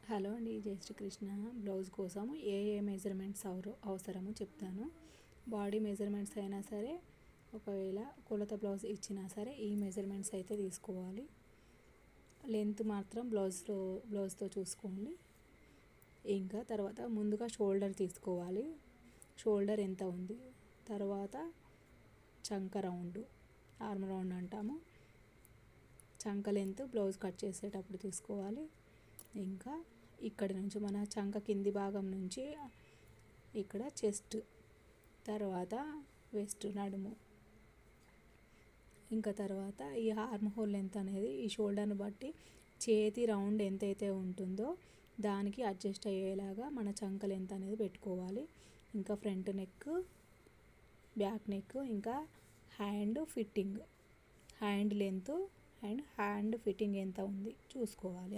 Hello అండి, జై Srikrishna. Blouse కోసం ఏ మెజర్మెంట్స్ అవసరమో చెప్తాను. బాడీ మెజర్మెంట్స్ అయినా సరే, ఒకవేళ కొలత బ్లౌజ్ ఇచ్చినా సరే ఈ మెజర్మెంట్స్ అయితే తీసుకోవాలి. లెంత్ మాత్రం బ్లౌజ్తో చూసుకోండి. ఇంకా తర్వాత ముందుగా షోల్డర్ తీసుకోవాలి. షోల్డర్ ఎంత ఉంది, తర్వాత చంక రౌండ్, ఆర్మ్ రౌండ్ అంటాము. చంక లెంత్ బ్లౌజ్ కట్ చేసేటప్పుడు తీసుకోవాలి. ఇంకా ఇక్కడ నుంచి మన చంక కింది భాగం నుంచి ఇక్కడ చెస్ట్, తర్వాత వెస్ట్ నడుము, ఇంకా తర్వాత ఈ ఆర్మ్ హోల్ లెంత్ అనేది ఈ షోల్డర్ని బట్టి చేతి రౌండ్ ఎంతైతే ఉంటుందో దానికి అడ్జస్ట్ అయ్యేలాగా మన చంక లెంత్ అనేది పెట్టుకోవాలి. ఇంకా ఫ్రంట్ నెక్, బ్యాక్ నెక్, ఇంకా hand fitting, hand length and hand fitting ఎంత ఉంది చూసుకోవాలి.